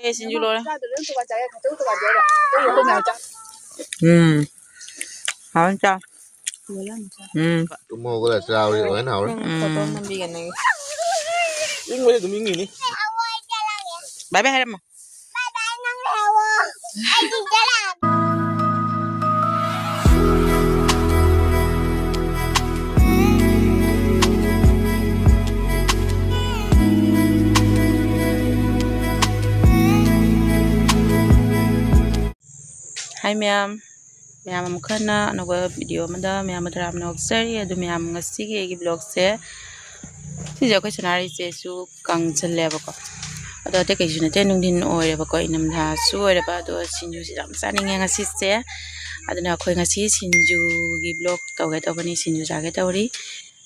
신주 로래. 진짜. Tụi mô có là sao đi ở nào đó. Foto bikin lagi. Ini mulai demi ini. Bye bye Herma. Hai ma'am. Ma'am kana ano ba video mada ma'am madram na observe adu ma'am ngasi ke vlog se si jo ko scenario se su kang challe ba ko ado te ke juna te nung din ore ba ko inam tha su ore ba do sinju si ram saning ngasi se aduna khoi ngasi sinju gi vlog taw ga taw bani sinju ja ga tawri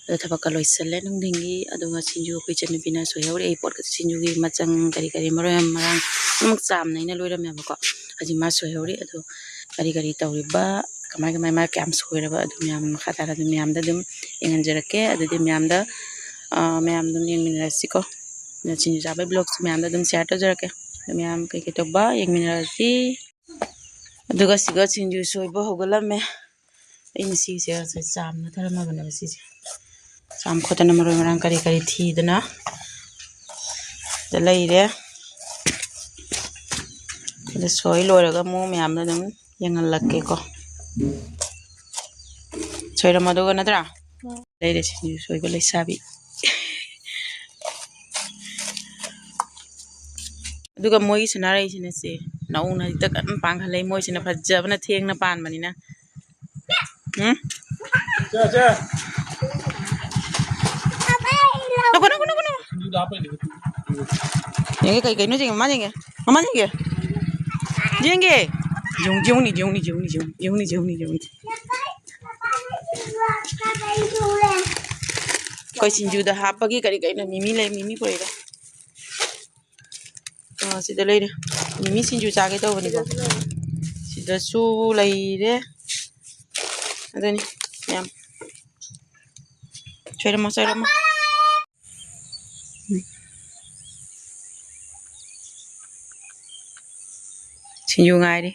ado thaba ka loisale nung ding gi ado nga sinju ko chen bina so yauri ai pot ka sinju gi machang kari kari marang marang mak cham nei na loiram ya ba ko aji ma so yauri ado kari kari tawriba kamai kamai ma kyam soiraba adum yam khatara adum yamda dum enganjarake adudi myamda myam dum yengminarasi ko na chinju jabe blog su myamda dum share to jarake dum yam kai kai toba yengminarasi aduga siga chinju soiba hogalame in si se cham na tharama bana si cham khotana maroi marang kari kari thidana da leire da soi loiraga mu myamda dum yengal lakke ko soira madoga nadra leire sinju soiba leisabi aduga moi sanare sine se nauna ta kan panghalai moi sina phajjabna thengna pan manina Cha. no Ini dah apa ini? yenge kai kai no jenge mama jenge jenge jung koi sinju da hapagi kari kai na mimi le mimi poira sida leire mimi sinju chage to bani ko sida su leire adani yam choira mo sinju ngai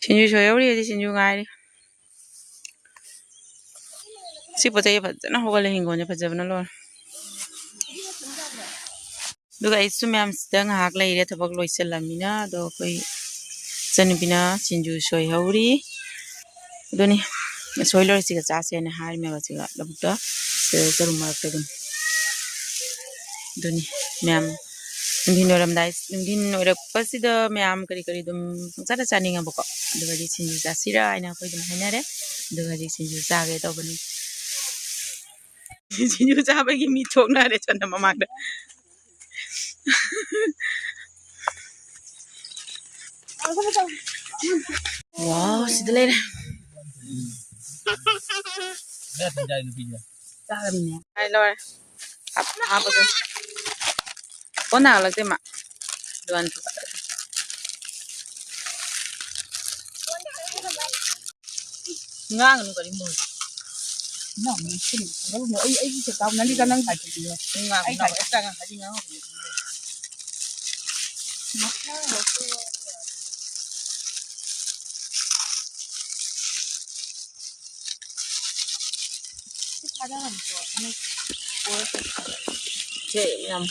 sinju soyori di sinju ngai si potai fajana hogale hingone fajabna lo duga isu myam sidang hak leire thabak loiselamina do koi chanbina sinju soi hauri doni soilor siga cha se na har me basiga labukta se zarum marakta doni myam ndinoram dai ndinorak pasida myam kari kari dum chata chaninga bako duga di sinju cha sira aina koi dum hainare duga di sinju cha ge to bani sinju cha ba gi mi thokna re chana mamangda wow sida leire Dah tinggal ini punya. chalamne ai lor ha ba kona lagte ma duan thu ngang nu kari mo no mình xin nó một ấy sẽ tao nó đi ra năng phải chịu ngang ấy na phải ta ngang hadi ngang ada làm của anh che yam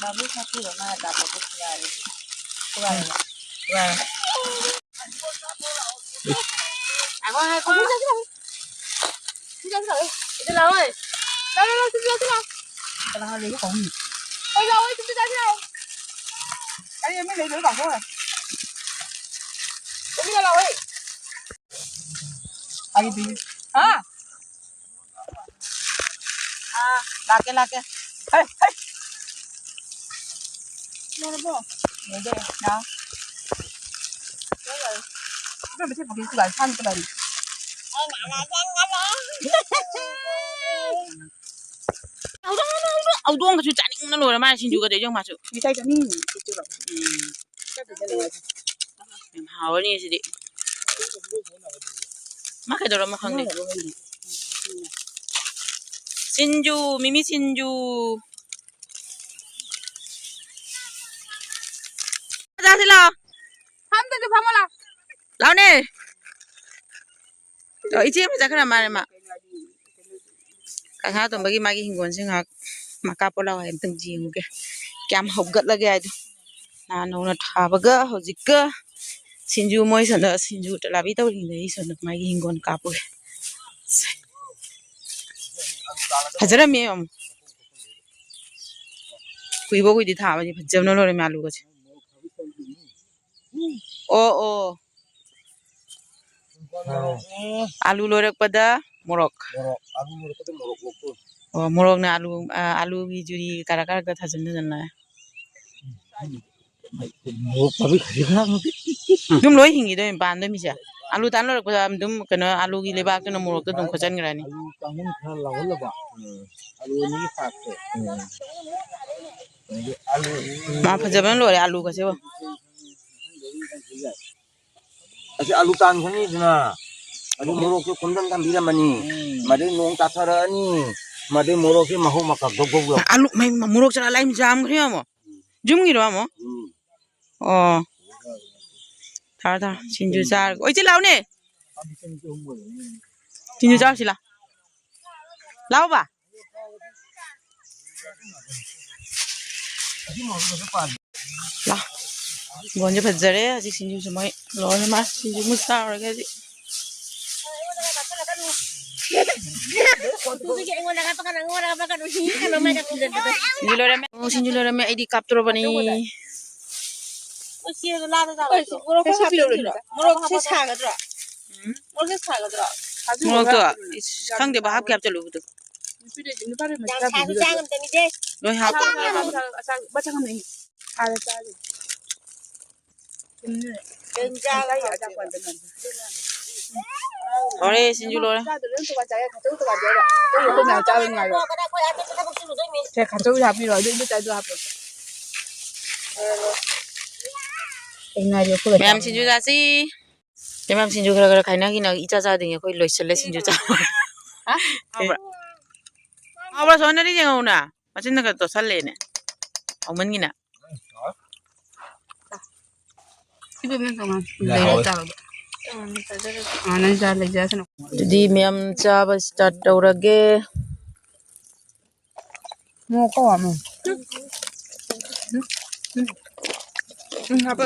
babu satu rumah ada apa pun sekali sekali wa aku tidak itu lah oi lah sudah kalau hari itu kamu oi lah oi sudah cái em mới lấy được bảng thôi cái này là oi ai đi à laki hey mana bo ini deh nah kita mesti pakai sudah kan tadi Audong ka chaning na lora ma sinju ka de jong ma su kita ini itu loh hawani si di ma ka dora ma khang ni 신주 미미 신주 ra thế nào Ham tu tu phamala. lao nè rồi ý chí mà ra cái nào mà cả hai tuần bagi magi hingon sing hak maka pola em từng gì nge cam học gật là cái na nó thà baga hojika 신주 moi sana 신주 talabi tau ring dei sana magi hingon kapu hajara me om kui bo kui di tha ba ni phajam no lo re ma lu ko o alu lo rak pada morok morok na alu gi juri kara kara ka thajam na janna dum loi hingi do ban do mi ja alu tan lo rak pada dum kana alu gi lebak to morok to dum khojan ngrani ma phajam lo re alu ka se bo alu tan khani dina adu morok ke kondan kan bila mani made nong tatara ni made morok ke mahu makak dog dog alu mai morok chara lai jam khri mo jum gi ro mo oh thar thar sinju char oi che lao ne sinju char sila lao ba la gon je phajare aji sinju samai lo ne ma sinju mu sa ra ga ji sinju lo me id capture bani Morok se sagadra. Morok se sagadra. mo to khang de ba hap kap chalu tu Pide ni pare ma ta bi. lo hap Baca kami. Ada tadi. Ini. Kenja lagi ada kuat dengan. ore sinju lo Kita dulu tu baca ya, kacau tu baca ya. Tu aku nak cakap dengan lo. Saya kacau ya, tapi lo itu cakap apa? Enggak dia aku. Ma'am सिंजू जासी ये ma'am सिंजू घर घर खाना की ना इचा जा देंगे कोई लोई चले सिंजू जा Hah? अब बस होने नहीं जाएगा उन्हें मशीन ना कर तो सल लेने और मन की ना Ibu memang lagi cakap. Anak jalan lagi jalan. jadi ma'am चाब स्टार्ट उरगे Mau kau apa? Apa?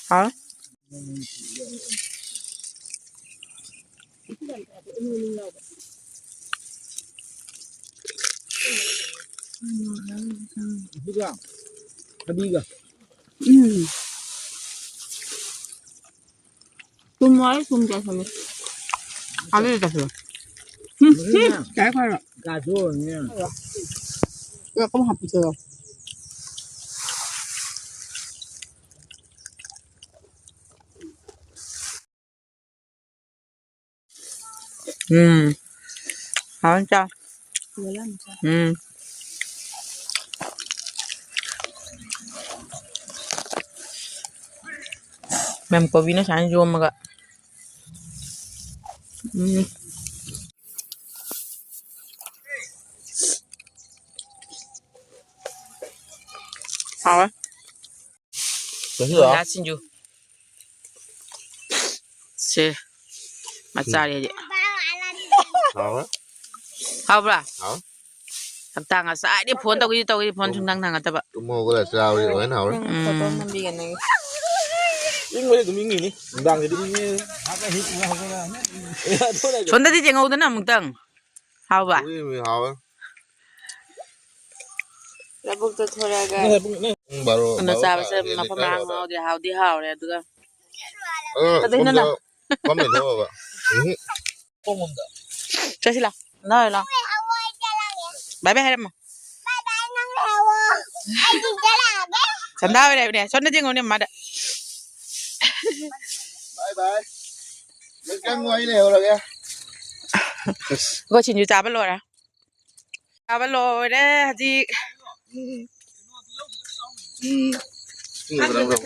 हाँ Kadiga. Tum mai tum jasa ni. Ada di sana. Kayak apa? Kado ni. Ya kamu hapus tu. हाँ चा ma'am को भी ना शान जो मगा हाँ Cái gì đó? lá xin chú xe mặt ra đi Hảo á. hao bra Hảo. thằng tàng à sai đi phun tao cái phun chúng thằng thằng à tao Tôi mua cái là sao đi ở nào đó. Yung wala dumingi ni. Dang di dumingi. Haka hit na ako na. Thôi này. chuẩn đi chèn ngâu đó nè mùng tầng hao bra Ui mày hảo á. Labuk tu thoda ga. Baru. nó sao bây giờ mà phải mang ngâu đi hao này được Ờ. Tao thấy nó nào? Có mình thôi bà. Không mong đợi. chơi xí nào nói lo bye bye hay mà sẵn đau đây nè xuân nó chèn ngâu nè mà đấy Bye bye. Mình căng ngoài đều rồi kìa. có chuyện gì chả bắt lỗi à chả bắt lỗi đấy gì Người đang rụng.